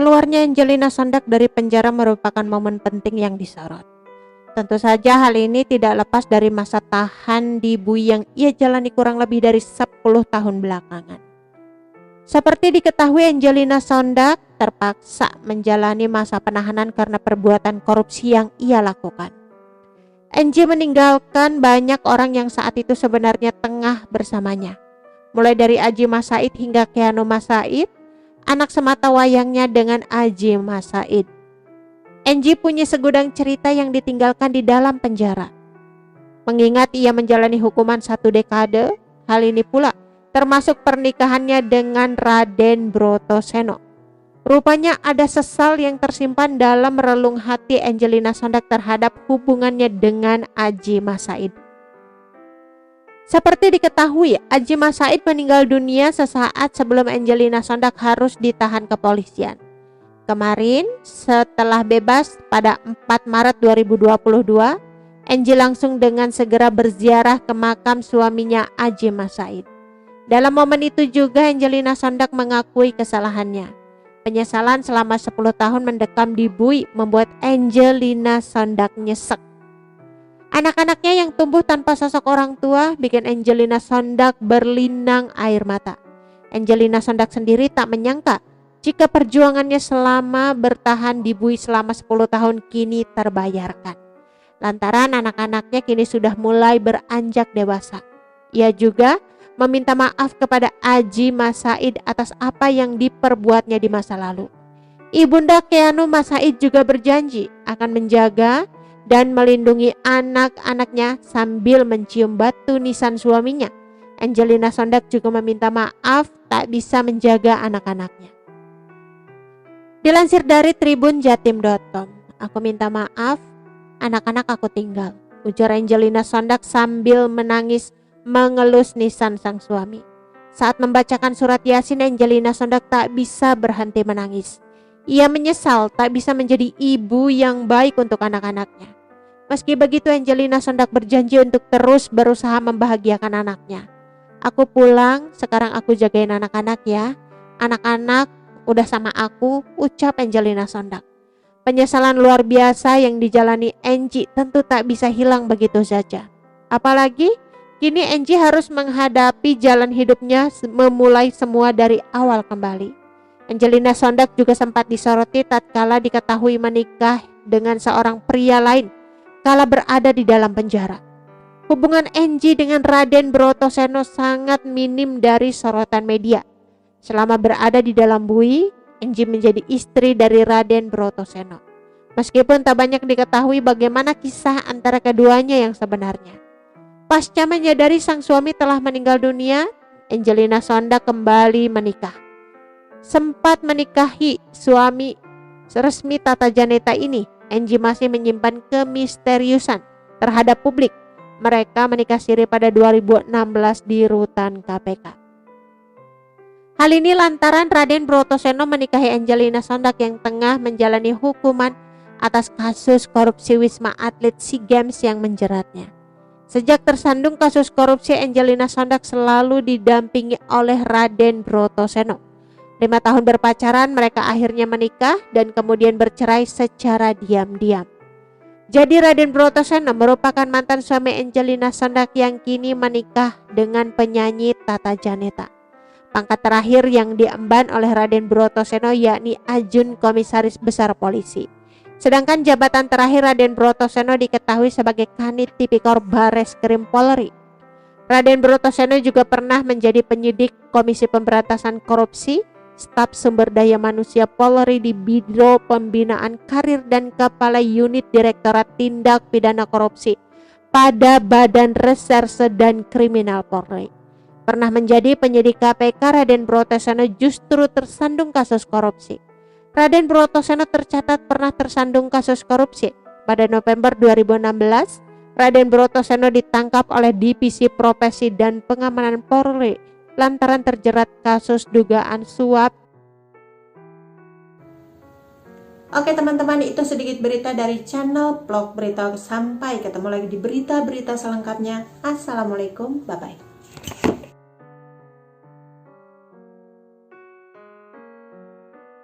Keluarnya Angelina Sondag dari penjara merupakan momen penting yang disorot. Tentu saja hal ini tidak lepas dari masa tahan di Bui yang ia jalani kurang lebih dari 10 tahun belakangan. Seperti diketahui, Angelina Sondag terpaksa menjalani masa penahanan karena perbuatan korupsi yang ia lakukan. Angie meninggalkan banyak orang yang saat itu sebenarnya tengah bersamanya. Mulai dari Adjie Mas Said hingga Keanu Mas Said, anak semata wayangnya dengan Adjie Mas Said. Angie punya segudang cerita yang ditinggalkan di dalam penjara. Mengingat ia menjalani hukuman 1 dekade, hal ini pula termasuk pernikahannya dengan Raden Brotoseno. Rupanya ada sesal yang tersimpan dalam relung hati Angelina Sondag terhadap hubungannya dengan Adjie Mas Said. Seperti diketahui, Adjie Mas Said meninggal dunia sesaat sebelum Angelina Sondag harus ditahan kepolisian. Kemarin, setelah bebas pada 4 Maret 2022, Angie langsung dengan segera berziarah ke makam suaminya Adjie Mas Said. Dalam momen itu juga Angelina Sondag mengakui kesalahannya. Penyesalan selama 10 tahun mendekam di Bui membuat Angelina Sondag nyesek. Anak-anaknya yang tumbuh tanpa sosok orang tua bikin Angelina Sondag berlinang air mata. Angelina Sondag sendiri tak menyangka jika perjuangannya selama bertahan di Bui selama 10 tahun kini terbayarkan. Lantaran anak-anaknya kini sudah mulai beranjak dewasa. Ia juga meminta maaf kepada Adjie Mas Said atas apa yang diperbuatnya di masa lalu. Ibunda Keanu Mas Said juga berjanji akan menjaga dan melindungi anak-anaknya sambil mencium batu nisan suaminya. Angelina Sondag juga meminta maaf tak bisa menjaga anak-anaknya. Dilansir dari tribunjatim.com, "Aku minta maaf, anak-anak aku tinggal," ujar Angelina Sondag sambil menangis mengelus nisan sang suami. Saat membacakan surat Yasin, Angelina Sondag tak bisa berhenti menangis. Ia menyesal tak bisa menjadi ibu yang baik untuk anak-anaknya. Meski begitu, Angelina Sondag berjanji untuk terus berusaha membahagiakan anaknya. "Aku pulang, sekarang aku jagain anak-anak ya. Anak-anak udah sama aku," ucap Angelina Sondag. Penyesalan luar biasa yang dijalani Angie tentu tak bisa hilang begitu saja. Apalagi kini Angie harus menghadapi jalan hidupnya memulai semua dari awal kembali. Angelina Sondag juga sempat disoroti tatkala diketahui menikah dengan seorang pria lain kala berada di dalam penjara. Hubungan Angie dengan Raden Brotoseno sangat minim dari sorotan media. Selama berada di dalam Bui, Angie menjadi istri dari Raden Brotoseno. Meskipun tak banyak diketahui bagaimana kisah antara keduanya yang sebenarnya. Pasca menyadari sang suami telah meninggal dunia, Angelina Sondag kembali menikah. Sempat menikahi suami resmi Tata Janeta ini, Angie masih menyimpan kemisteriusan terhadap publik. Mereka menikah siri pada 2016 di rutan KPK. Hal ini lantaran Raden Brotoseno menikahi Angelina Sondag yang tengah menjalani hukuman atas kasus korupsi Wisma Atlet SEA Games yang menjeratnya. Sejak tersandung kasus korupsi, Angelina Sondag selalu didampingi oleh Raden Brotoseno. 5 tahun berpacaran, mereka akhirnya menikah dan kemudian bercerai secara diam-diam. Jadi Raden Brotoseno merupakan mantan suami Angelina Sondag yang kini menikah dengan penyanyi Tata Janeta. Pangkat terakhir yang diemban oleh Raden Brotoseno yakni Ajun Komisaris Besar Polisi. Sedangkan jabatan terakhir Raden Brotoseno diketahui sebagai Kanit Tipikor Bareskrim Polri. Raden Brotoseno juga pernah menjadi penyidik Komisi Pemberantasan Korupsi, Staf Sumber Daya Manusia Polri di Biro Pembinaan Karir dan Kepala Unit Direktorat Tindak Pidana Korupsi pada Badan Reserse dan Kriminal Polri. Pernah menjadi penyidik KPK, Raden Brotoseno justru tersandung kasus korupsi. Raden Brotoseno tercatat pernah tersandung kasus korupsi. Pada November 2016, Raden Brotoseno ditangkap oleh Divisi Profesi dan Pengamanan Polri lantaran terjerat kasus dugaan suap. Oke teman-teman, itu sedikit berita dari channel Vlog Berita. Sampai ketemu lagi di berita-berita selengkapnya. Assalamualaikum, bye-bye.